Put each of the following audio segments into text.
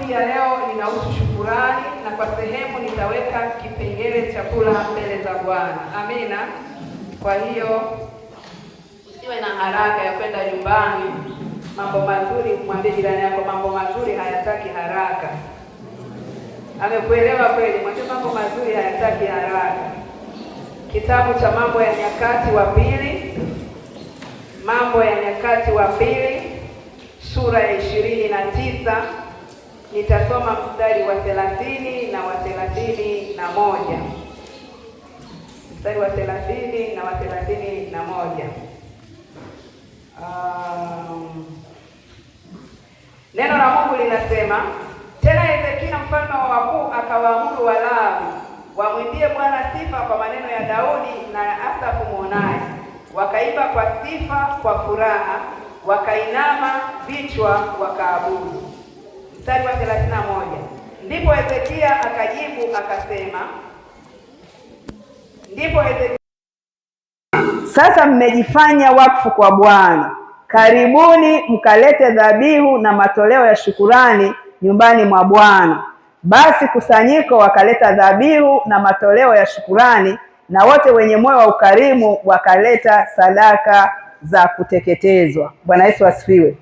hili ya leo linahusu shukurani, na kwa sehemu nitaweka kipengele cha kula mbele za Bwana. Amina. Kwa hiyo usiwe na haraka ya kwenda nyumbani. Mambo mazuri, mwambie jirani yako, mambo mazuri hayataki haraka. Amekuelewa kweli? Mwambie mambo mazuri hayataki haraka. Kitabu cha Mambo ya Nyakati wa Pili, Mambo ya Nyakati wa Pili sura ya 29, nitasoma mstari wa 30 na wa 31. Mstari wa 30 na wa 31. Neno la Mungu linasema, tena Hezekia mfalme wa wakuu akawaamuru Walawi wamwimbie Bwana sifa kwa maneno ya Daudi na ya Asafu mwonaji. Wakaimba kwa sifa kwa furaha, wakainama vichwa wakaabudu. Mstari wa 31. Ndipo Hezekia akajibu akasema, sasa mmejifanya wakfu kwa Bwana, karibuni mkalete dhabihu na matoleo ya shukurani nyumbani mwa Bwana. Basi kusanyiko wakaleta dhabihu na matoleo ya shukurani, na wote wenye moyo wa ukarimu wakaleta sadaka za kuteketezwa. Bwana Yesu asifiwe.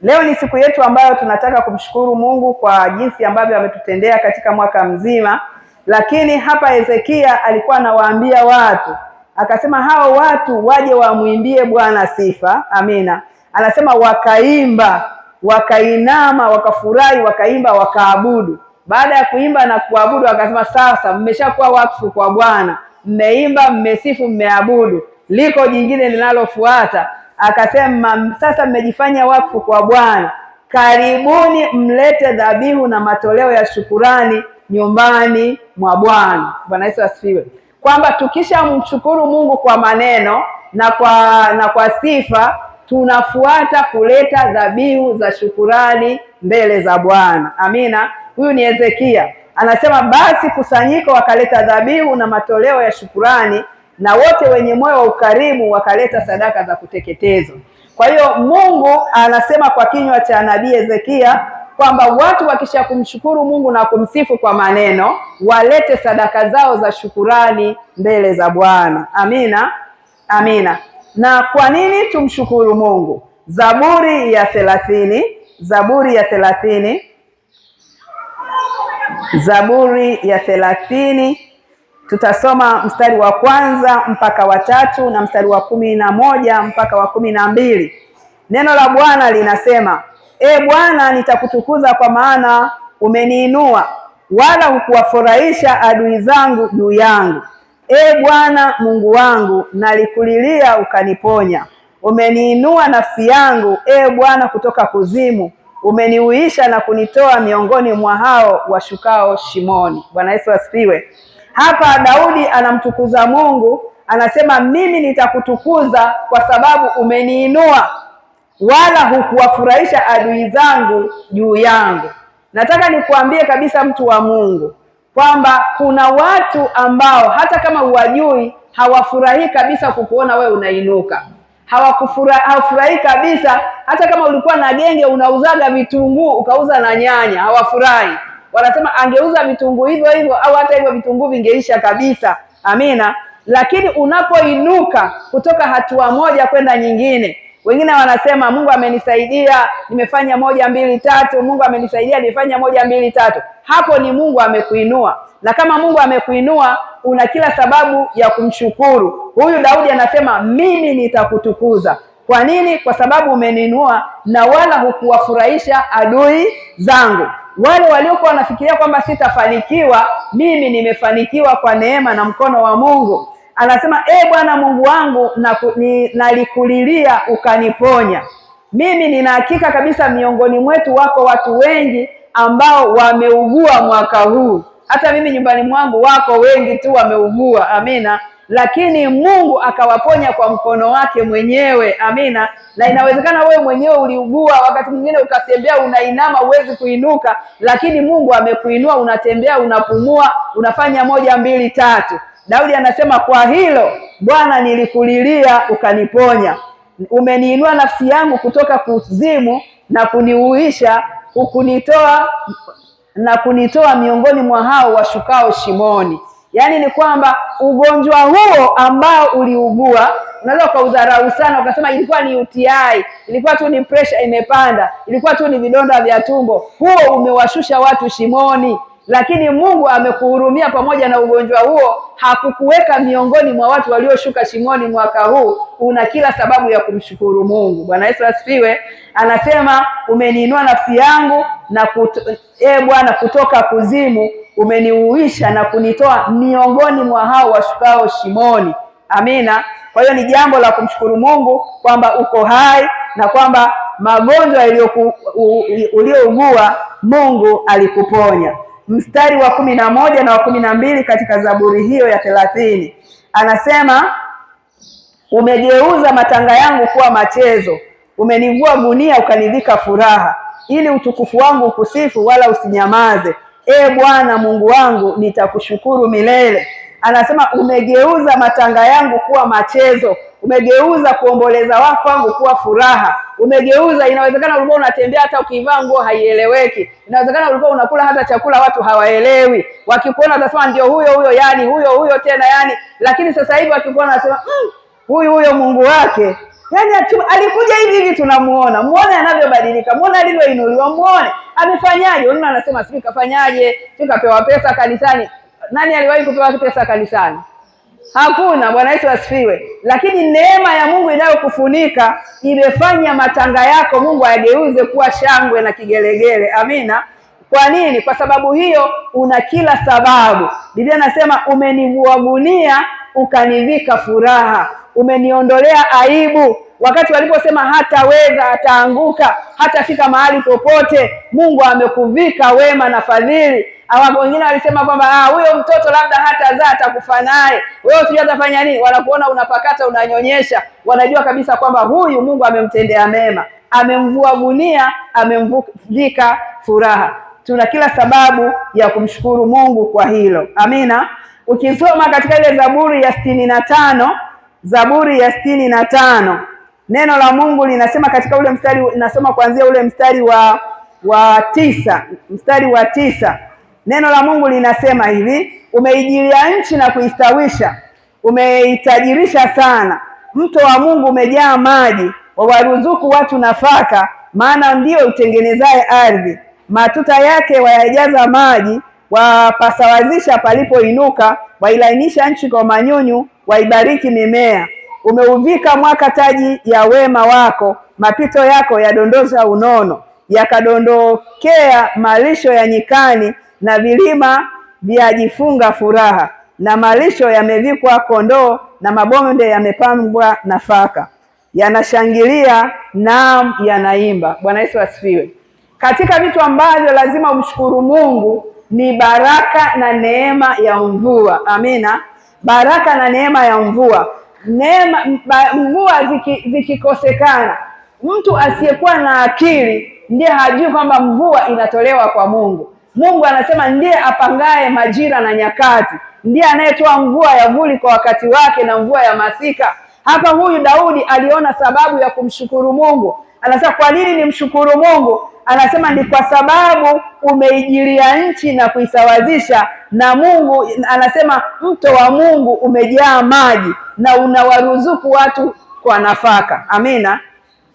Leo ni siku yetu ambayo tunataka kumshukuru Mungu kwa jinsi ambavyo ametutendea katika mwaka mzima. Lakini hapa Hezekia alikuwa anawaambia watu, akasema hao watu waje wamwimbie Bwana sifa. Amina. Anasema wakaimba, wakainama, wakafurahi, wakaimba, wakaabudu. Baada ya kuimba na kuabudu akasema sasa mmeshakuwa wakfu kwa Bwana. Mmeimba, mmesifu, mmeabudu. Liko jingine linalofuata. Akasema sasa mmejifanya wakfu kwa Bwana, karibuni mlete dhabihu na matoleo ya shukurani nyumbani mwa Bwana. Bwana Yesu asifiwe. Kwamba tukishamshukuru Mungu kwa maneno na kwa sifa, tunafuata kuleta dhabihu za shukurani mbele za Bwana. Amina. Huyu ni Hezekia. Anasema basi kusanyiko wakaleta dhabihu na matoleo ya shukurani, na wote wenye moyo wa ukarimu wakaleta sadaka za kuteketezwa. Kwa hiyo Mungu anasema kwa kinywa cha nabii Hezekia kwamba watu wakisha kumshukuru Mungu na kumsifu kwa maneno, walete sadaka zao za shukurani mbele za Bwana. Amina. Amina. Na kwa nini tumshukuru Mungu? Zaburi ya 30, Zaburi ya 30, Zaburi ya 30, tutasoma mstari wa 1 mpaka wa 3 na mstari wa 11 mpaka wa 12. Neno la Bwana linasema, E Bwana, nitakutukuza kwa maana umeniinua, wala hukuwafurahisha adui zangu juu yangu. E Bwana Mungu wangu, nalikulilia ukaniponya. Umeniinua nafsi yangu, e Bwana, kutoka kuzimu. Umeniuisha na kunitoa miongoni mwa hao washukao shimoni. Bwana Yesu asifiwe. Hapa Daudi anamtukuza Mungu, anasema mimi nitakutukuza kwa sababu umeniinua, wala hukuwafurahisha adui zangu juu yangu. Nataka nikuambie kabisa mtu wa Mungu kwamba kuna watu ambao hata kama huwajui hawafurahi kabisa kukuona wewe unainuka. Hawafurahi kabisa hata kama ulikuwa na genge unauzaga vitunguu ukauza na nyanya, hawafurahi. Wanasema angeuza vitunguu hivyo hivyo au hata hivyo vitunguu vingeisha kabisa. Amina. Lakini unapoinuka kutoka hatua moja kwenda nyingine, wengine wanasema Mungu amenisaidia, nimefanya 1 2 3, Mungu amenisaidia nimefanya 1 2 3. Hapo ni Mungu amekuinua. Na kama Mungu amekuinua, una kila sababu ya kumshukuru. Huyu Daudi anasema mimi nitakutukuza. Kwa nini? Kwa sababu umeniinua na wala hukuwafurahisha adui zangu. Wale waliokuwa wanafikiria kwamba sitafanikiwa, mimi nimefanikiwa kwa neema na mkono wa Mungu. Anasema e Bwana Mungu wangu, nalikulilia ukaniponya. Mimi nina hakika kabisa miongoni mwetu wako watu wengi ambao wameugua mwaka huu. Hata mimi nyumbani mwangu wako wengi tu wameugua. Amina. Lakini Mungu akawaponya kwa mkono wake mwenyewe. Amina. Na inawezekana wewe mwenyewe uliugua, wakati mwingine ukatembea unainama uwezi kuinuka, lakini Mungu amekuinua, unatembea, unapumua, unafanya 1 2 3. Daudi anasema kwa hilo Bwana nilikulilia ukaniponya. Umeniinua nafsi yangu kutoka kuzimu na kuniuisha, ukunitoa na kunitoa miongoni mwa hao washukao shimoni. Yaani ni kwamba ugonjwa huo ambao uliugua, unaweza ukaudharau sana ukasema ilikuwa ni UTI, ilikuwa tu ni pressure imepanda, ilikuwa tu ni vidonda vya tumbo. Huo umewashusha watu shimoni, lakini Mungu amekuhurumia. Pamoja na ugonjwa huo, hakukuweka miongoni mwa watu walioshuka shimoni mwaka huu. Una kila sababu ya kumshukuru Mungu. Bwana Yesu asifiwe. Anasema umeniinua nafsi yangu na Bwana kutoka kuzimu umeniuisha na kunitoa miongoni mwa hao washukao shimoni. Amina. Kwa hiyo ni jambo la kumshukuru Mungu kwamba uko hai na kwamba magonjwa uliougua Mungu alikuponya. Mstari wa 11 na wa 12 katika Zaburi hiyo ya 30 anasema, umegeuza matanga yangu kuwa machezo, umenivua gunia ukanivika furaha, ili utukufu wangu ukusifu wala usinyamaze. Bwana Mungu wangu, nitakushukuru milele. Anasema umegeuza matanga yangu kuwa machezo, umegeuza kuomboleza kwangu kuwa furaha. Umegeuza, inawezekana ulikuwa unatembea hata ukivaa nguo haieleweki, inawezekana ulikuwa unakula hata chakula watu hawaelewi, wakikuona watasema ndio huyo yani huyo tena yani, lakini sasa hivi wakikuona wanasema huyo Mungu wake. Yani alikuja hivi tunamuona, muone anavyobadilika, muone alivyoinuliwa, muone amefanyaje. Unaona anasema sisi kafanyaje, tukapewa pesa kanisani. Nani aliwahi kupewa pesa kanisani? Hakuna. Bwana Yesu asifiwe. Lakini neema ya Mungu inayokufunika imefanya matanga yako Mungu ayageuze kuwa shangwe na kigelegele. Amina. Kwa nini? Kwa sababu hiyo una kila sababu. Biblia inasema umenivua gunia ukanivika furaha, umeniondolea aibu. Wakati waliposema hataweza, ataanguka, hatafika mahali popote, Mungu amekuvika wema na fadhili. Hawa wengine walisema kwamba huyo mtoto labda hatazaa, atakufa naye, wewe sijui atafanya nini. Wanakuona unapakata, unanyonyesha, wanajua kabisa kwamba huyu Mungu amemtendea mema, amemvua gunia, amemvika furaha. Tuna kila sababu ya kumshukuru Mungu kwa hilo. Amina. Ukisoma katika ile Zaburi ya 65, Zaburi ya 65, neno la Mungu linasema katika ule mstari, nasoma kuanzia ule mstari wa 9, mstari wa 9. Neno la Mungu linasema hivi, umeijilia nchi na kuistawisha, umeitajirisha sana. Mto wa Mungu umejaa maji, wawaruzuku watu nafaka, maana ndio utengenezaye ardhi. Matuta yake wayajaza maji, wapasawazisha palipoinuka, wailainisha nchi kwa manyunyu, waibariki mimea. Umeuvika mwaka taji ya wema wako, mapito yako yadondosha unono, yakadondokea malisho ya nyikani, na vilima vyajifunga furaha, na malisho yamevikwa kondoo, na mabonde yamepambwa nafaka. Yanashangilia naam, yanaimba. Bwana Yesu asifiwe. Katika vitu ambavyo lazima umshukuru Mungu ni baraka na neema ya mvua. Amina. Baraka na neema ya mvua. Mvua zikikosekana, mtu asiyekuwa na akili ndiye hajui kwamba mvua inatolewa kwa Mungu. Mungu anasema ndiye apangaye majira na nyakati, ndiye anayetoa mvua ya vuli kwa wakati wake na mvua ya masika. Hapa huyu Daudi aliona sababu ya kumshukuru Mungu. Anasema kwa nini nimshukuru Mungu? Anasema ni kwa sababu umeijilia nchi na kuisawazisha, na Mungu anasema mto wa Mungu umejaa maji na unawaruzuku watu kwa nafaka. Amina.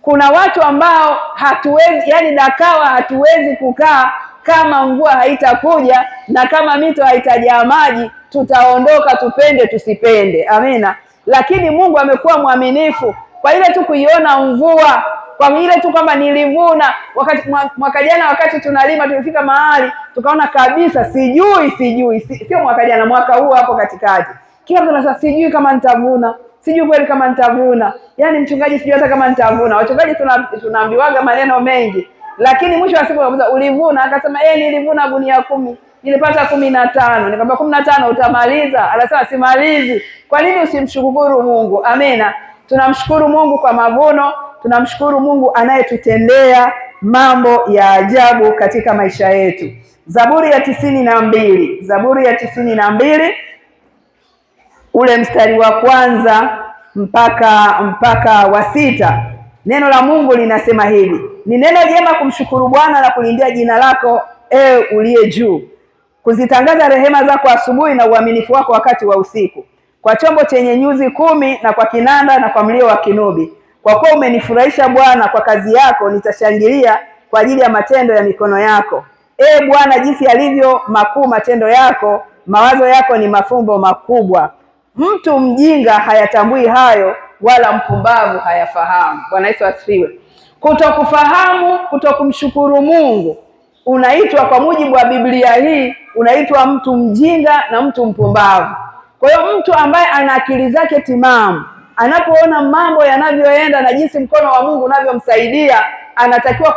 Kuna watu ambao hatuwezi, yani dakawa hatuwezi kukaa kama mvua haitakuja, na kama mito haitajaa maji tutaondoka, tupende tusipende. Amina. Lakini Mungu amekuwa mwaminifu. Kwa ile tu kuiona mvua, kwa ile tu kwamba nilivuna wakati mwaka jana, wakati tunalima tulifika mahali tukaona kabisa sio mwaka jana, mwaka huu hapo katikati, kila mtu anasema sijui kama nitavuna, sijui kweli kama nitavuna. Yani mchungaji, sijui hata kama nitavuna. Wachungaji tunaambiwaga maneno mengi, lakini mwisho wa siku anakuza ulivuna, akasema nilivuna gunia 10, nilipata 15. Nikamwambia 15 utamaliza? Anasema simalizi. Kwa nini usimshukuru Mungu? Amina. Tunamshukuru Mungu kwa mavuno, tunamshukuru Mungu anayetutendea mambo ya ajabu katika maisha yetu. Zaburi ya 92, Zaburi ya 92, ule mstari wa kwanza mpaka wa 6. Neno la Mungu linasema hivi: ni neno jema kumshukuru Bwana na kulindia jina lako, uliye juu, kuzitangaza rehema zako asubuhi na uaminifu wako wakati wa usiku, kwa chombo chenye nyuzi 10 na kwa kinanda na kwa mlio wa kinubi. Kwa kuwa umenifurahisha Bwana kwa kazi yako, nitashangilia kwa ajili ya matendo ya mikono yako. Bwana, jinsi yalivyo makuu matendo yako, mawazo yako ni mafumbo makubwa. Mtu mjinga hayatambui hayo, wala mpumbavu hayafahamu. Bwana Yesu asifiwe. Kutokufahamu, kutokumshukuru Mungu, unaitwa kwa mujibu wa Biblia hii, unaitwa mtu mjinga na mtu mpumbavu. Kwa hiyo mtu ambaye ana akili zake timamu, anapoona mambo yanavyoenda na jinsi mkono wa Mungu unavyomsaidia, anatakiwa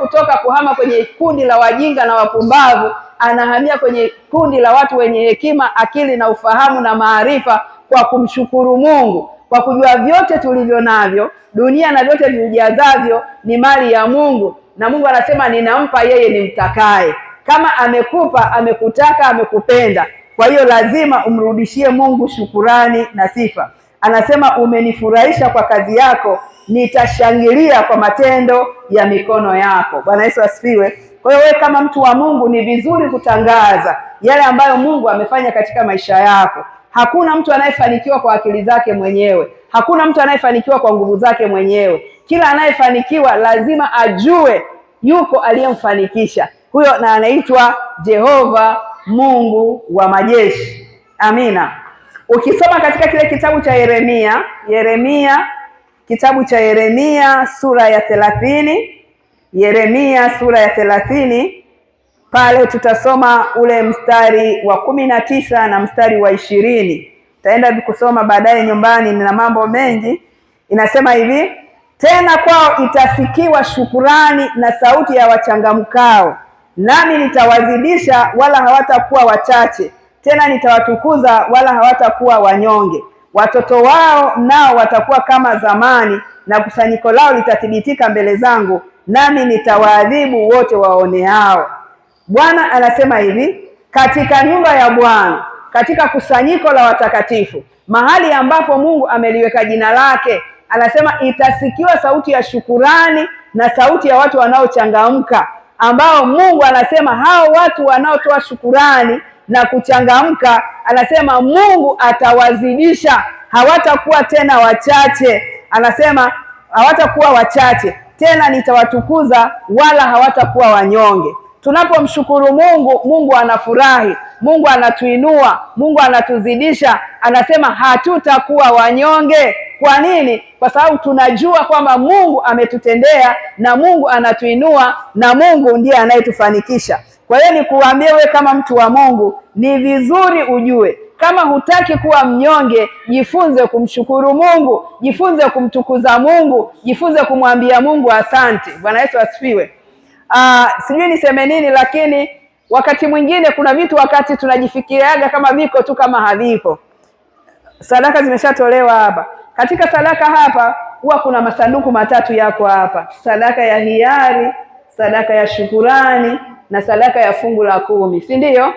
kuhama kwenye kundi la wajinga na wapumbavu, anahamia kwenye kundi la watu wenye hekima, akili na ufahamu na maarifa, kwa kumshukuru Mungu, kwa kujua vyote tulivyo navyo, dunia na vyote vijazavyo ni mali ya Mungu, na Mungu anasema ninampa yeye nimtakaye. Kama amekupa, amekutaka, amekupenda, kwa hiyo lazima umrudishie Mungu shukurani na sifa. Anasema umenifurahisha kwa kazi yako, nitashangilia kwa matendo ya mikono yako. Bwana Yesu asifiwe. Kwa hiyo wewe kama mtu wa Mungu, ni vizuri kutangaza yale ambayo Mungu amefanya katika maisha yako. Hakuna mtu anayefanikiwa kwa akili zake mwenyewe. Hakuna mtu anayefanikiwa kwa nguvu zake mwenyewe. Kila anayefanikiwa lazima ajue yuko aliyemfanikisha. Huyo na anaitwa Jehova Mungu wa majeshi. Amina. Ukisoma katika kile kitabu cha kitabu cha Yeremia sura ya 30, Yeremia sura ya 30, pale tutasoma ule mstari wa 19 na mstari wa 20. Taenda kusoma baadaye nyumbani, nina mambo mengi. Inasema hivi: tena kwao itasikiwa shukurani na sauti ya wachangamkao, nami nitawazidisha wala hawatakuwa wachache, tena nitawatukuza wala hawatakuwa wanyonge. Watoto wao nao watakuwa kama zamani, na kusanyiko lao litathibitika mbele zangu, nami nitawaadhibu wote waoneao. Bwana anasema hivi, katika nyumba ya Bwana, katika kusanyiko la watakatifu, mahali ambapo Mungu ameliweka jina lake, anasema itasikiwa sauti ya shukurani na sauti ya watu wanaochangamka, ambao Mungu anasema hao watu wanaotoa shukurani na kuchangamka, anasema Mungu atawazidisha, hawatakuwa tena wachache. Anasema hawatakuwa wachache tena, nitawatukuza wala hawatakuwa wanyonge. Tunapomshukuru Mungu, Mungu anafurahi, Mungu anatuinua, Mungu anatuzidisha. Anasema hatutakuwa wanyonge. Kwa nini? Kwa sababu tunajua kwamba Mungu ametutendea, na Mungu anatuinua, na Mungu ndiye anayetufanikisha. Kwa hiyo nikuambie wewe kama mtu wa Mungu, ni vizuri ujue, kama hutaki kuwa mnyonge, jifunze kumshukuru Mungu, jifunze kumtukuza Mungu, jifunze kumwambia Mungu asante. Bwana Yesu asifiwe. Sijui niseme nini, lakini wakati mwingine kuna vitu wakati tunajifikiriaga kama viko tu kama havipo. Sadaka zimeshatolewa hapa. Katika sadaka hapa huwa kuna masanduku matatu yako hapa: sadaka ya hiari, sadaka ya shukurani na sadaka ya fungu la 10, si ndio?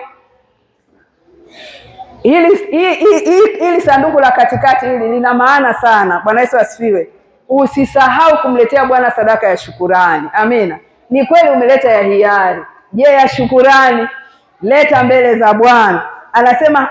Hili sanduku la katikati hili lina maana sana. Bwana Yesu asifiwe. Usisahau kumletea Bwana sadaka ya shukurani. Amina. Ni kweli umeleta ya hiari, je, ya shukurani leta mbele za Bwana. Anasema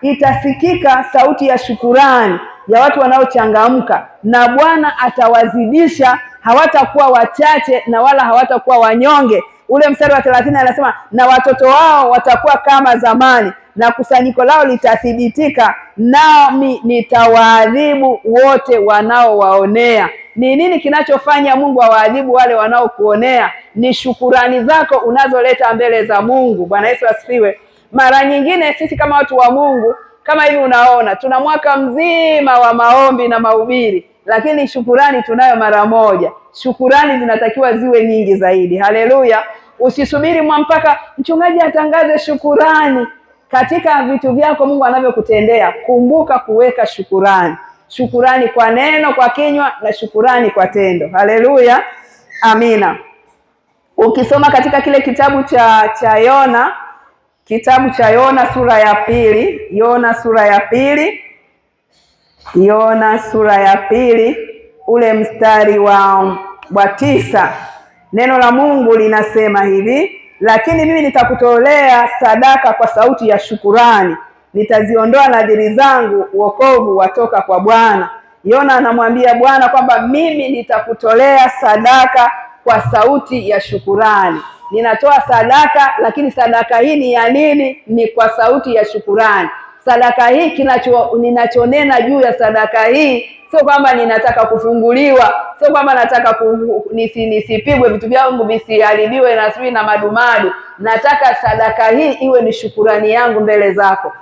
itasikika sauti ya shukurani ya watu wanaochangamka, na Bwana atawazidisha, hawatakuwa wachache na wala hawatakuwa wanyonge. Ule mstari wa 30 anasema na watoto wao watakuwa kama zamani, na kusanyiko lao litathibitika, nami nitawaadhibu wote wanaowaonea. Ni nini kinachofanya Mungu awaadhibu wale wanaokuonea? Ni shukurani zako unazoleta mbele za Mungu. Bwana Yesu asifiwe. Mara nyingine sisi kama watu wa Mungu, kama hivi unaona, tuna mwaka mzima wa maombi na mahubiri, lakini shukurani tunayo mara moja. Shukurani zinatakiwa ziwe nyingi zaidi. Haleluya. Usisubiri mpaka mchungaji atangaze shukurani. Katika vitu vyako Mungu anavyokutendea, kumbuka kuweka shukurani. Shukurani kwa neno, kwa kinywa, na shukurani kwa tendo. Haleluya. Amina. Ukisoma katika kile kitabu cha Yona, kitabu cha Yona sura ya 2, Yona sura ya 2 ule mstari wa 9, neno la Mungu linasema hivi: lakini mimi nitakutolea sadaka kwa sauti ya shukurani, nitaziondoa nadhiri zangu, wokovu watoka kwa Bwana. Yona anamwambia Bwana kwamba mimi nitakutolea sadaka kwa sauti ya shukurani. Ninatoa sadaka, lakini sadaka hii ni ya nini? Ni kwa sauti ya shukurani. Sadaka hii ninachonena juu ya sadaka hii sio kwamba ninataka kufunguliwa, sio kwamba nataka nisipigwe, vitu vyangu visiharibiwe na sijui na madumadu. Nataka sadaka hii iwe ni shukurani yangu mbele zako.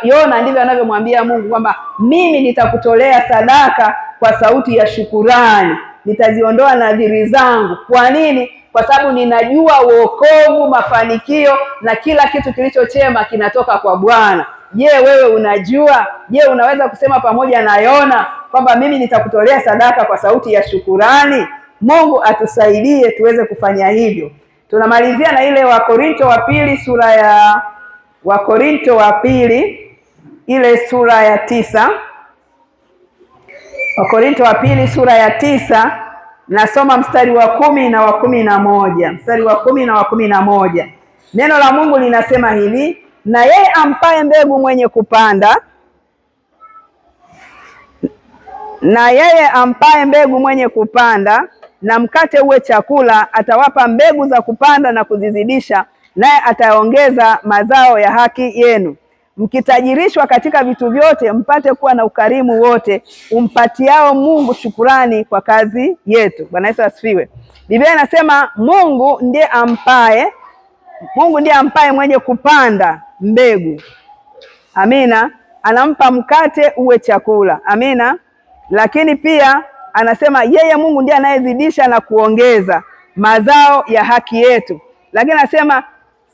Yona ndivyo anavyomwambia Mungu kwamba mimi nitakutolea sadaka kwa sauti ya shukurani, nitaziondoa nadhiri zangu. Kwa nini? Kwa sababu ninajua wokovu, mafanikio na kila kitu kilicho chema kinatoka kwa Bwana. Je, wewe unajua? Je, unaweza kusema pamoja na Yona kwamba mimi nitakutolea sadaka kwa sauti ya shukurani? Mungu atusaidie tuweze kufanya hivyo. Tunamalizia na ile Wakorinto wa pili ile sura ya 9. Wakorinto wa pili sura ya 9, nasoma mstari wa 10 na wa 11. Mstari wa 10 na wa 11. Neno la Mungu linasema hivi: na yeye ampaye mbegu mwenye kupanda, na mkate uwe chakula, atawapa mbegu za kupanda na kuzizidisha, naye ataongeza mazao ya haki yenu, mkitajirishwa katika vitu vyote, mpate kuwa na ukarimu wote, umpatiao Mungu shukurani kwa kazi yetu. Bwana Yesu asifiwe. Biblia inasema Mungu ndiye ampaye mwenye kupanda mbegu. Amina. Anampa mkate uwe chakula. Amina. Lakini pia anasema yeye Mungu ndiye anayezidisha na kuongeza mazao ya haki yetu. Lakini anasema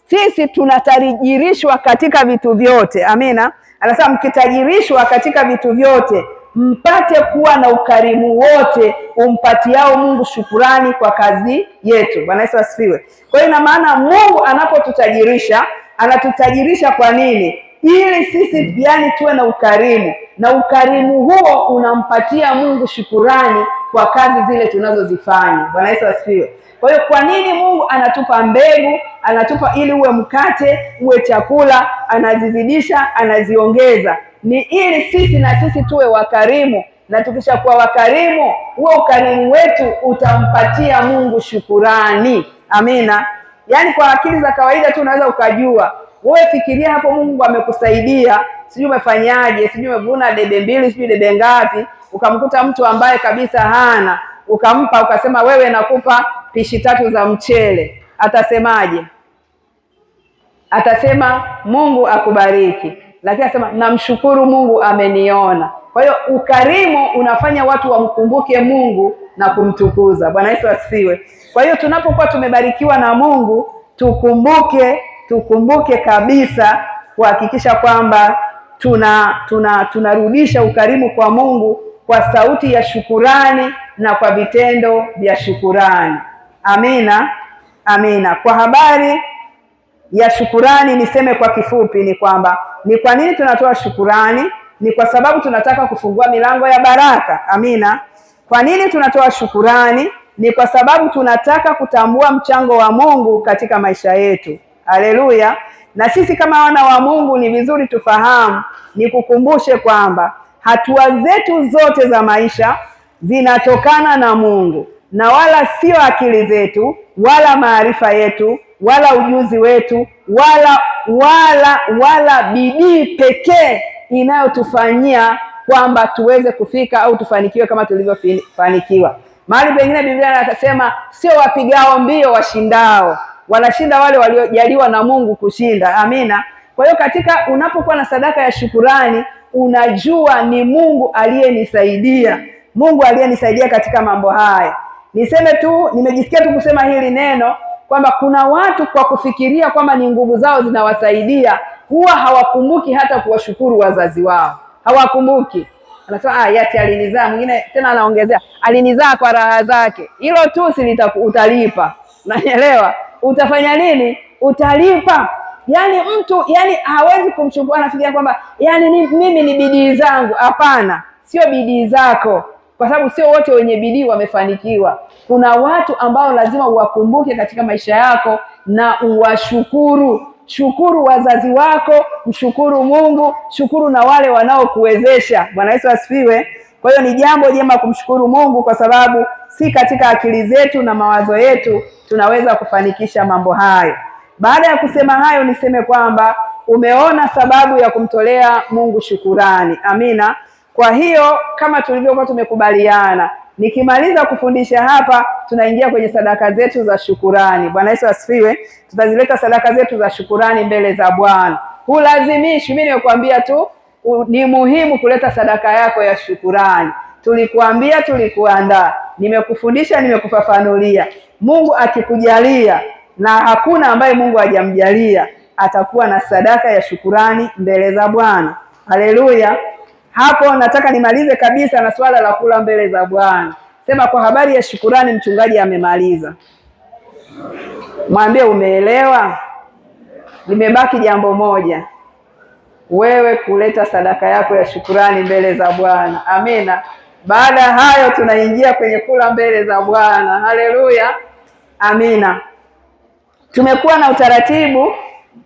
sisi tunatajirishwa katika vitu vyote. Amina. Anasema mkitajirishwa katika vitu vyote, mpate kuwa na ukarimu wote, umpatiao Mungu shukurani kwa kazi yetu. Bwana Yesu asifiwe. Kwa hiyo ina maana Mungu anapotutajirisha, anatutajirisha kwa nini? Ili sisi tuwe na ukarimu, na ukarimu huo unampatia Mungu shukurani kwa kazi zile tunazozifanya. Bwana Yesu asifiwe. Kwa hiyo kwa nini Mungu anatupa mbegu? Anatupa ili uwe mkate, uwe chakula, anazizidisha, anaziongeza. Ni ili sisi tuwe wakarimu, na tukishakuwa wakarimu, huo ukarimu wetu utampatia Mungu shukurani. Amina. Yaani kwa akili za kawaida tu unaweza ukajua. Wewe fikiria hapo, Mungu amekusaidia, sijui umefanyaje, sijui umevuna debe 2, sijui debe ngapi, ukamkuta mtu ambaye kabisa hana, ukampa, ukasema wewe nakupa pishi 3 za mchele. Atasemaje? Atasema Mungu akubariki. Lakini anasema namshukuru Mungu ameniona. Kwa hiyo ukarimu unafanya watu wamkumbuke Mungu na kumtukuza. Bwana Yesu asifiwe. Kwa hiyo tunapokuwa tumebarikiwa na Mungu, tukumbuke kabisa kuhakikisha kwamba tunarudisha ukarimu kwa Mungu kwa sauti ya shukurani na kwa vitendo vya shukurani. Amina. Amina. Kwa habari ya shukurani niseme kwa kifupi ni kwamba ni kwa nini tunatoa shukurani? Ni kwa sababu tunataka kufungua milango ya baraka. Amina. Kwa nini tunatoa shukurani? Ni kwa sababu tunataka kutambua mchango wa Mungu katika maisha yetu. Haleluya. Na sisi kama wana wa Mungu ni vizuri tufahamu, nikukumbushe kwamba hatua zetu zote za maisha zinatokana na Mungu, na wala sio akili zetu, wala maarifa yetu, wala ujuzi wetu, wala bidii pekee inayotufanyia kwamba tuweze kufika au tufanikiwe kama tulivyofanikiwa. Mahali pengine Biblia inasema sio wapigao mbio washindao, wanashinda wale waliojaliwa na Mungu kushinda. Amina. Kwa hiyo katika unapokuwa na sadaka ya shukurani, unajua ni Mungu aliyenisaidia. Mungu aliyenisaidia katika mambo haya. Niseme tu, nimejisikia tu kusema hili neno kwamba kuna watu kwa kufikiria kwamba ni nguvu zao zinawasaidia, huwa hawakumbuki hata kuwashukuru wazazi wao. Hawakumbuki. Anasema yasi alinizaa, mwingine tena anaongezea alinizaa kwa raha zake. Hilo tu utalipa. Unanielewa? Utafanya nini? Utalipa. Yaani mtu hawezi kumchukua, anafikiria kwamba mimi ni bidii zangu. Hapana, sio bidii zako, kwa sababu sio wote wenye bidii wamefanikiwa. Kuna watu ambao lazima uwakumbuke katika maisha yako na uwashukuru. Shukuru wazazi wako, mshukuru Mungu, shukuru na wale wanaokuwezesha. Bwana Yesu asifiwe. Kwa hiyo ni jambo jema kumshukuru Mungu, kwa sababu si katika akili zetu na mawazo yetu tunaweza kufanikisha mambo hayo. Baada ya kusema hayo, niseme kwamba umeona sababu ya kumtolea Mungu shukurani. Amina. Kwa hiyo kama tulivyokuwa tumekubaliana, nikimaliza kufundisha hapa tunaingia kwenye sadaka zetu za shukurani. Bwana Yesu asifiwe. Tutazileta sadaka zetu za shukurani mbele za Bwana. Hulazimishi, mimi nimekuambia tu ni muhimu kuleta sadaka yako ya shukurani. Tulikuambia, tulikuandaa, nimekufundisha, nimekufafanulia. Mungu akikujalia, na hakuna ambaye Mungu hajamjalia, atakuwa na sadaka ya shukurani mbele za Bwana. Haleluya. Hapo nataka nimalize kabisa na swala la kula mbele za Bwana. Sema kwa habari ya shukurani, mchungaji amemaliza. Mwambie umeelewa. Limebaki jambo moja, wewe kuleta sadaka yako ya shukurani mbele za Bwana. Amina. Baada ya hayo tunaingia kwenye kula mbele za Bwana. Haleluya. Amina. Tumekuwa na utaratibu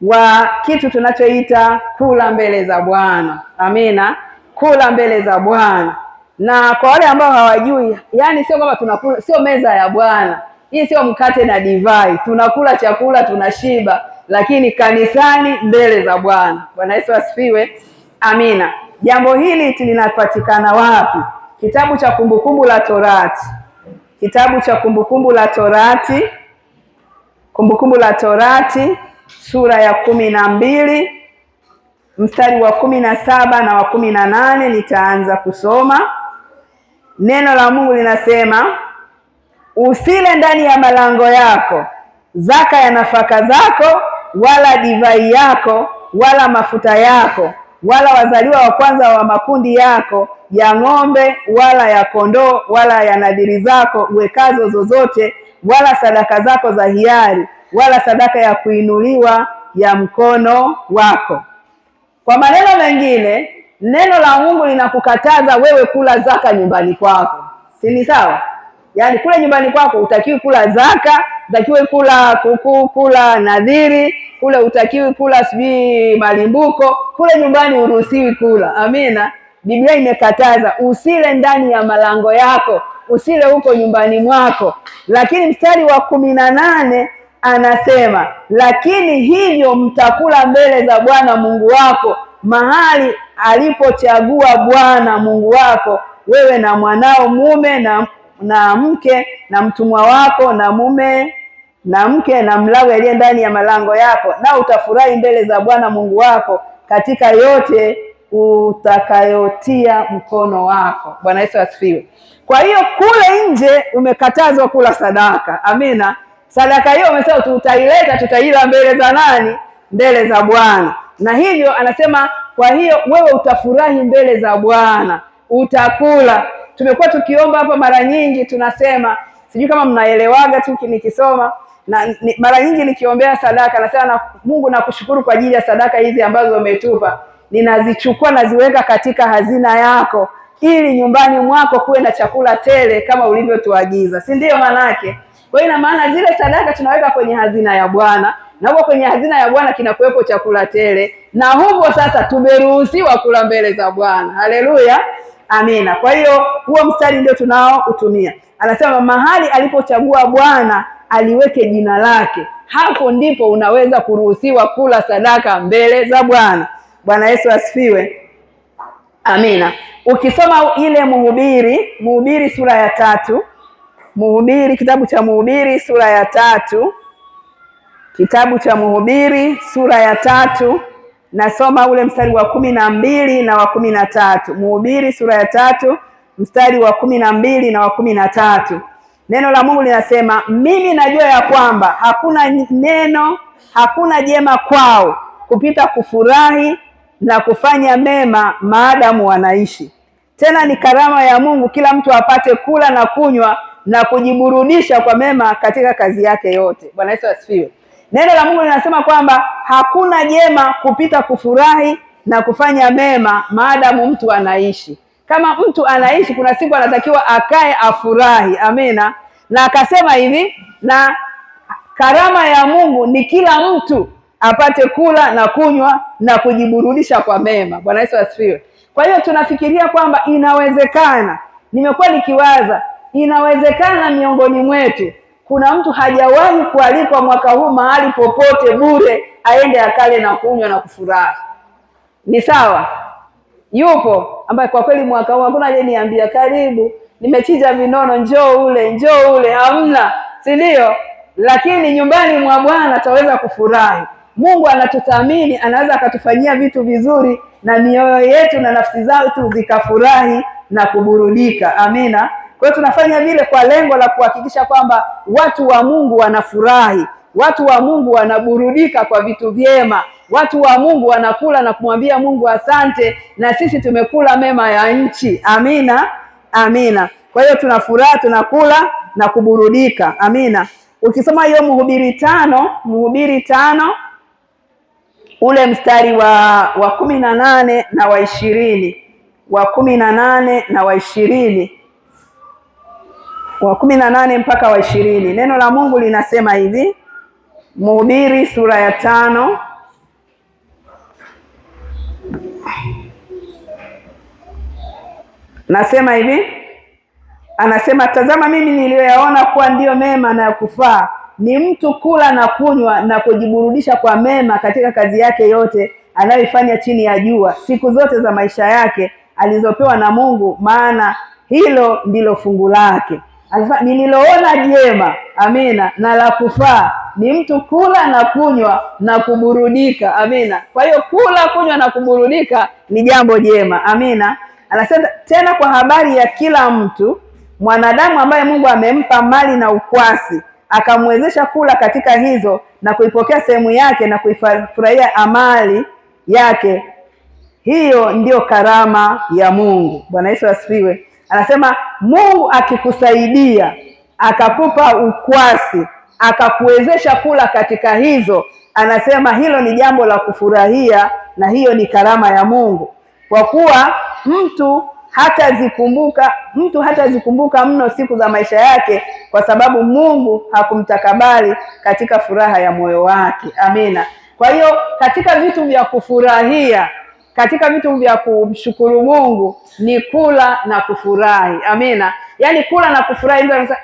wa kitu tunachoita kula mbele za Bwana. Amina. Kula mbele za Bwana. Na kwa wale ambao hawajui, yani sio kama tunakula, sio meza ya Bwana. Hii sio mkate na divai. Tunakula chakula, tunashiba, lakini kanisani mbele za Bwana. Bwana Yesu asifiwe. Amina. Jambo hili linapatikana wapi? Kitabu cha Kumbukumbu la Torati. Kitabu cha Kumbukumbu la Torati. Kumbukumbu la Torati sura ya 12 mstari wa 17 na wa 18. Nitaanza kusoma. Neno la Mungu linasema, usile ndani ya malango yako zaka ya nafaka zako, wala divai yako, wala mafuta yako, wala wazaliwa wa kwanza wa makundi yako ya ng'ombe, wala ya kondoo, wala ya nadhiri zako uwekazo zozote, wala sadaka zako za hiari, wala sadaka ya kuinuliwa ya mkono wako. Kwa maneno mengine, neno la Mungu linakukataza wewe kula zaka nyumbani kwako. Si ni sawa? Yaani kule nyumbani kwako utakiwi kula zaka, utakiwi kula kuku, kula nadhiri, kule utakiwi kula sijui malimbuko, kule nyumbani uruhusiwi kula. Amina. Biblia imekataza usile ndani ya malango yako, usile huko nyumbani mwako. Lakini mstari wa 18 anasema, lakini hivyo mtakula mbele za Bwana Mungu wako mahali alipochagua Bwana Mungu wako, wewe na mwanao mume na mke na mtumwa wako na mume na mke na Mlawi aliye ndani ya malango yako, na utafurahi mbele za Bwana Mungu wako katika yote utakayotia mkono wako. Bwana Yesu asifiwe. Kwa hiyo kule nje umekatazwa kula sadaka. Amina. Sadaka hiyo umesema tutaileta, tutaila mbele za nani? Mbele za Bwana. Na hivyo anasema, kwa hiyo wewe utafurahi mbele za Bwana, utakula. Tumekuwa tukiomba hapa mara nyingi, tunasema, sijui kama mnaelewaga tu nikisoma, na mara nyingi nikiombea sadaka nasema, na Mungu nakushukuru kwa ajili ya sadaka hizi ambazo umetupa. Ninazichukua naziweka katika hazina yako, ili nyumbani mwako kuwe na chakula tele kama ulivyotuagiza. Si ndio maana yake? Kwa hiyo ina maana zile sadaka tunaweka kwenye hazina ya Bwana, na huko kwenye hazina ya Bwana kinakuwepo chakula tele, na huko sasa tumeruhusiwa kula mbele za Bwana. Haleluya. Amina. Kwa hiyo huo mstari ndio tunao utumia. Anasema mahali alipochagua Bwana aliweke jina lake, hapo ndipo unaweza kuruhusiwa kula sadaka mbele za Bwana. Bwana Yesu asifiwe. Amina. Ukisoma ile Mhubiri sura ya 3, Mhubiri, kitabu cha Mhubiri sura ya 3, kitabu cha Mhubiri sura ya 3, nasoma ule mstari wa 12 na wa 13. Mhubiri sura ya 3 mstari wa 12 na wa 13. Neno la Mungu linasema, mimi najua ya kwamba hakuna jema kwao kupita kufurahi na kufanya mema maadamu wanaishi. Tena ni karama ya Mungu kila mtu apate kula na kunywa na kujiburudisha kwa mema katika kazi yake yote. Bwana Yesu asifiwe. Neno la Mungu linasema kwamba hakuna jema kupita kufurahi na kufanya mema maadamu mtu anaishi. Kama mtu anaishi, kuna siku anatakiwa akae afurahi. Amina. Na akasema hivi, na Karama ya Mungu ni kila mtu apate kula na kunywa na kujiburudisha kwa mema. Bwana Yesu asifiwe. Kwa hiyo tunafikiria kwamba inawezekana, nimekuwa nikiwaza, inawezekana miongoni mwetu kuna mtu hajawahi kualikwa mwaka huu mahali popote bure aende akale na kunywa na kufurahi. Ni sawa? Yupo ambaye kwa kweli mwaka huu hakuna aliyeniambia karibu, nimechinja vinono, njoo ule, hamna, si ndio? Lakini nyumbani mwa Bwana tutaweza kufurahi. Mungu anatuthamini, anaweza akatufanyia vitu vizuri na mioyo yetu na nafsi zetu zikafurahi na kuburudika. Amina. Kwa hiyo tunafanya vile kwa lengo la kuhakikisha kwamba watu wa Mungu wanafurahi, watu wa Mungu wanaburudika kwa vitu vyema, watu wa Mungu wanakula na kumwambia Mungu asante, na sisi tumekula mema ya nchi. Amina, amina. Kwa hiyo tunafurahi, tunakula na kuburudika. Amina. Ukisoma hiyo Mhubiri tano ule mstari wa 18 na wa 20, wa 18 na wa 20, wa 18 mpaka wa 20, neno la Mungu linasema hivi. Mhubiri sura ya 5 nasema hivi, anasema, tazama mimi niliyoyaona kuwa ndiyo mema na ya kufaa ni mtu kula na kunywa na kujiburudisha kwa mema katika kazi yake yote anayoifanya chini ya jua siku zote za maisha yake alizopewa na Mungu, maana hilo ndilo fungu lake. Nililoona jema, amina, na la kufaa ni mtu kula na kunywa na kuburudika. Amina. Kwa hiyo kula, kunywa na kuburudika ni jambo jema. Amina. Anasema tena, kwa habari ya kila mtu mwanadamu ambaye Mungu amempa mali na ukwasi, akamwezesha kula katika hizo na kuipokea sehemu yake na kuifurahia amali yake, hiyo ndiyo karama ya Mungu. Bwana Yesu asifiwe. Anasema Mungu akikusaidia, akakupa ukwasi, akakuwezesha kula katika hizo, anasema hilo ni jambo la kufurahia, na hiyo ni karama ya Mungu, kwa kuwa mtu hatazikumbuka mno siku za maisha yake, kwa sababu Mungu hakumtakabali katika furaha ya moyo wake. Amina. Kwa hiyo katika vitu vya kufurahia, katika vitu vya kumshukuru Mungu ni kula na kufurahi. Amina. Yaani kula na kufurahi, mtu anasema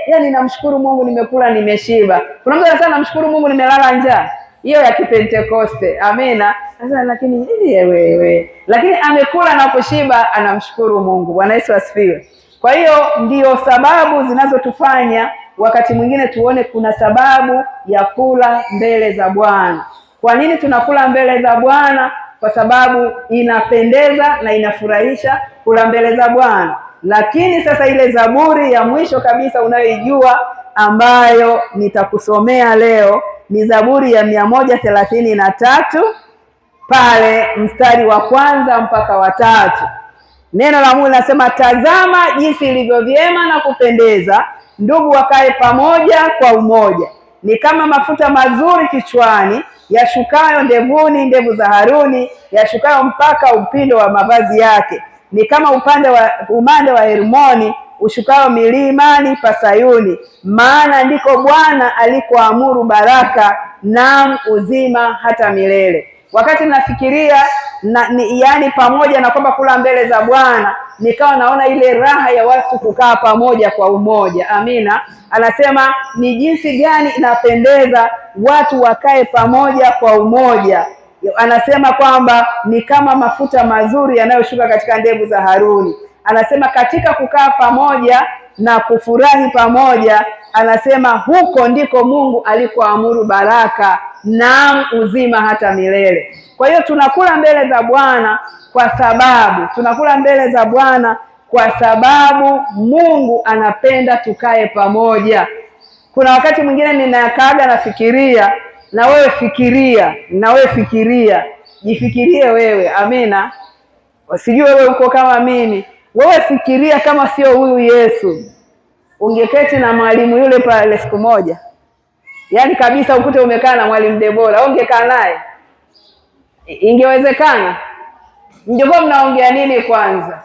yaani namshukuru Mungu nimekula nimeshiba. Kuna mtu anasema namshukuru Mungu nimelala njaa. Hiyo ya Kipentekoste. Amina. Sasa lakini wewe, lakini amekula na kushiba, anamshukuru Mungu. Bwana Yesu asifiwe. Kwa hiyo ndio sababu zinazotufanya wakati mwingine tuone kuna sababu ya kula mbele za Bwana. Kwa nini tunakula mbele za Bwana? Kwa sababu inapendeza na inafurahisha kula mbele za Bwana. Lakini sasa ile Zaburi ya mwisho kabisa unayoijua ambayo nitakusomea leo ni Zaburi ya 133 pale mstari wa 1 mpaka wa 3. Neno la Mungu linasema, tazama jinsi ilivyo vyema na kupendeza ndugu wakae pamoja kwa umoja. Ni kama mafuta mazuri kichwani, yashukayo ndevuni, ndevu za Haruni, yashukayo mpaka upindo wa mavazi yake. Ni kama umande wa Hermoni, ushukayo milimani pa Sayuni, maana ndiko Bwana alikoamuru baraka, na uzima hata milele. Wakati nafikiria yaani pamoja na kwamba kula mbele za Bwana, nikawa naona ile raha ya watu kukaa pamoja kwa umoja. Amina. Anasema ni jinsi gani inapendeza watu wakae pamoja kwa umoja. Anasema kwamba ni kama mafuta mazuri yanayoshuka katika ndevu za Haruni. Anasema katika kukaa pamoja na kufurahi pamoja, anasema huko ndiko Mungu alikoamuru baraka, na uzima hata milele. Kwa hiyo tunakula mbele za Bwana kwa sababu Mungu anapenda tukae pamoja. Kuna wakati mwingine ninakaaga nafikiria, na wewe fikiria, jifikirie wewe. Amina. Sijui wewe uko kama mimi. Wewe fikiria kama sio huyu Yesu, ungeketi na mwalimu yule pale siku moja, yaani kabisa ukute umekaa na mwalimu Debora, ungekaa naye? Ingewezekana? Mngekuwa mnaongea nini kwanza?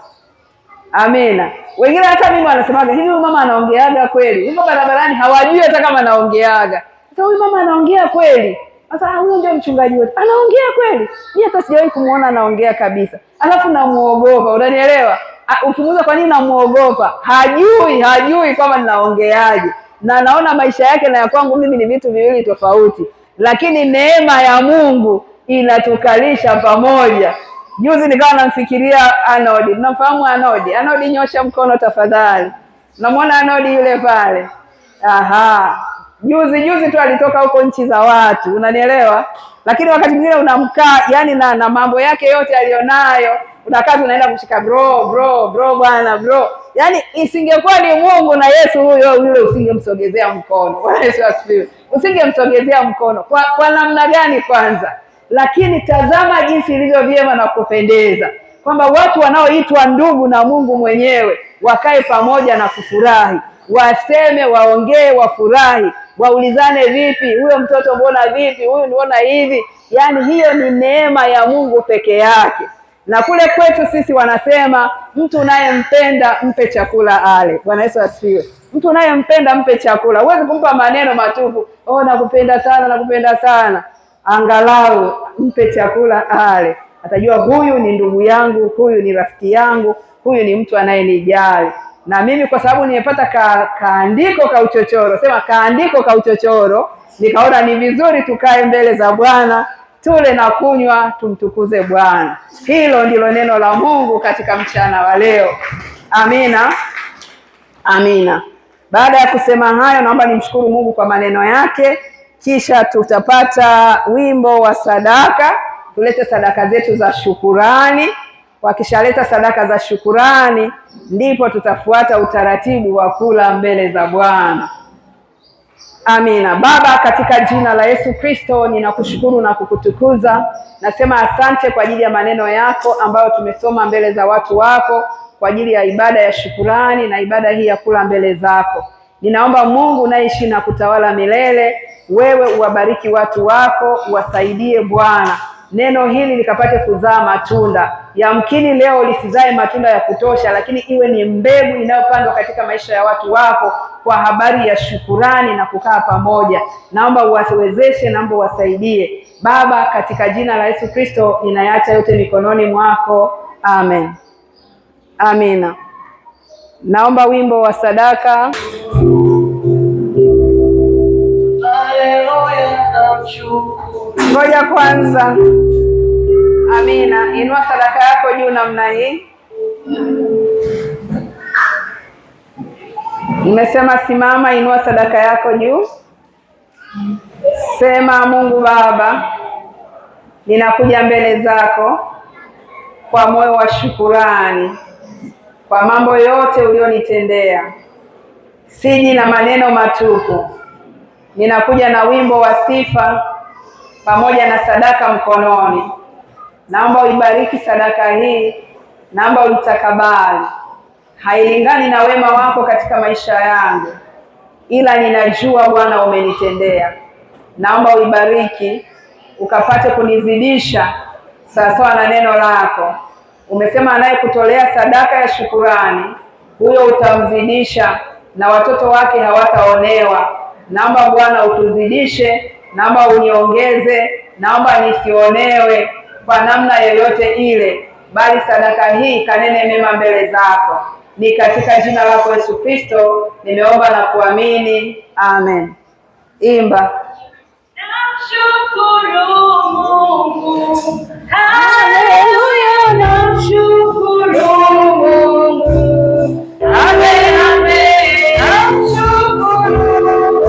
Amina. Wengine hata mimi wanasemaga hivi, mama anaongeaga kweli? Huko barabarani hawajui hata kama anaongeaga. Sasa huyu mama anaongea kweli. Sasa huyo ndio mchungaji wetu. Anaongea kweli. Mimi hata sijawahi kumuona anaongea kabisa. Alafu namuogopa, unanielewa? Ukimuuliza kwa nini namuogopa, hajui kwamba ninaongeaje. Na naona maisha yake na ya kwangu mimi ni vitu viwili tofauti. Lakini neema ya Mungu inatukalisha pamoja. Juzi nikawa namfikiria Anodi. Mnafahamu Anodi? Anodi, nyosha mkono tafadhali. Unamwona Anodi yule pale? Aha. Juzi tu alitoka huko nchi za watu, unanielewa? Lakini wakati mwingine unamkaa, yani na mambo yake yote alionayo, unakaa tunaenda kushika bro bwana bro. Yani isingekuwa ni Mungu na Yesu huyo yule usingemsogezea mkono. Bwana Yesu asifiwe. Usingemsogezea mkono. Kwa namna gani kwanza? Lakini tazama jinsi ilivyo vyema na kupendeza kwamba watu wanaoitwa ndugu na Mungu mwenyewe wakae pamoja na kufurahi, waseme, waongee, wafurahi, waulizane vipi, huyo mtoto mbona vipi, huyu mbona hivi. Yani hiyo ni neema ya Mungu peke yake. Na kule kwetu sisi wanasema mtu unayempenda mpe chakula ale. Bwana Yesu asifiwe. Mtu unayempenda mpe chakula. Huwezi kumpa maneno matupu, nakupenda sana. Angalau mpe chakula ale. Atajua huyu ni ndugu yangu, huyu ni rafiki yangu, huyu ni mtu anayenijali. Na mimi kwa sababu nimepata kaandiko ka uchochoro, sema kaandiko ka uchochoro, nikaona ni vizuri tukae mbele za Bwana, tule na kunywa, tumtukuze Bwana. Hilo ndilo neno la Mungu katika mchana wa leo. Amina. Baada ya kusema hayo, naomba nimshukuru Mungu kwa maneno yake, kisha tutapata wimbo wa sadaka. Tulete sadaka zetu za shukurani. Wakishaleta sadaka za shukurani, ndipo tutafuata utaratibu wa kula mbele za Bwana. Amina. Baba, katika jina la Yesu Kristo, ninakushukuru na kukutukuza. Nasema asante kwa ajili ya maneno yako ambayo tumesoma mbele za watu wako kwa ajili ya ibada ya shukurani na ibada hii ya kula mbele zako. Ninaomba Mungu unaishi na kutawala milele, wewe uwabariki watu wako, uwasaidie Bwana. Neno hili likapate kuzaa matunda. Yamkini leo lisizae matunda ya kutosha, lakini iwe ni mbegu inayopandwa katika maisha ya watu wako kwa habari ya shukurani na kukaa pamoja. Naomba uwawezeshe, naomba uwasaidie. Baba, katika jina la Yesu Kristo, ninayaacha yote mikononi mwako. Amen. Amina. Naomba wimbo wa sadaka. Ngoja kwanza. Amina. Inua sadaka yako juu namna hii. Nimesema simama, inua sadaka yako juu. Sema, Mungu Baba, ninakuja mbele zako kwa moyo wa shukurani kwa mambo yote ulionitendea. Siji na maneno matupu. Ninakuja na wimbo wa sifa pamoja na sadaka mkononi. Naomba uibariki sadaka hii, naomba uitakabali. Hailingani na wema wako katika maisha yangu, ila ninajua Bwana umenitendea. Naomba uibariki, ukapate kunizidisha sawasawa na neno lako. Umesema anayekutolea sadaka ya shukurani, huyo utamzidisha na watoto wake hawataonewa. Naomba Bwana utuzidishe, naomba uniongeze, naomba nisionewe kwa namna yoyote ile, bali sadaka hii kanene mema mbele zako. Ni katika jina lako Yesu Kristo nimeomba na kuamini. Amen. Imba. Namshukuru Mungu. Haleluya, namshukuru Mungu. Amen, amen. Namshukuru Mungu.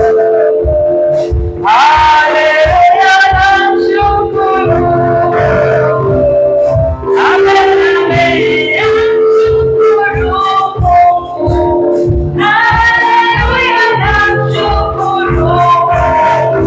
Haleluya, namshukuru Mungu. Amen, amen. Namshukuru Mungu. Haleluya, namshukuru Mungu.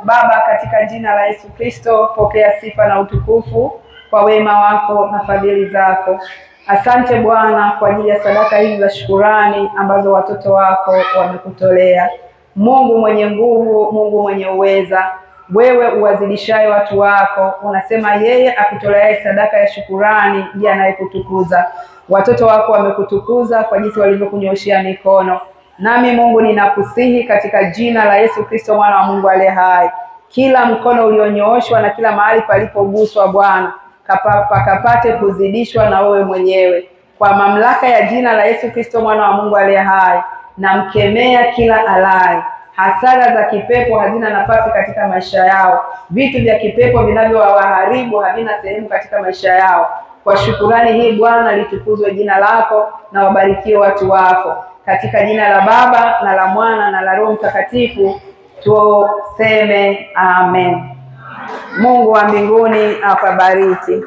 Baba, katika jina la Yesu Kristo, pokea sifa na utukufu kwa wema wako na fadhili zako. Asante Bwana kwa ajili ya sadaka hizi za shukurani ambazo watoto wako wamekutolea. Mungu mwenye nguvu, Mungu mwenye uweza, wewe uwazidishaye watu wako, unasema yeye akutoleaye sadaka ya shukurani ndiye anayekutukuza. Watoto wako wamekutukuza kwa jinsi walivyokunyoshia mikono. Nami Mungu ninakusihi katika jina la Yesu Kristo mwana wa Mungu aliye hai, kila mkono ulionyooshwa na kila mahali palipoguswa Bwana, pakapate kuzidishwa na wewe mwenyewe. Kwa mamlaka ya jina la Yesu Kristo mwana wa Mungu aliye hai, namkemea kila alai. Hasara za kipepo hazina nafasi katika maisha yao. Vitu vya kipepo vinavyowaharibu havina sehemu katika maisha yao. Kwa shukurani hii Bwana, litukuzwe jina lako na wabarikiwe watu wako. Katika jina la Baba na la Mwana na la Roho Mtakatifu tuseme amen. Mungu wa mbinguni akubariki.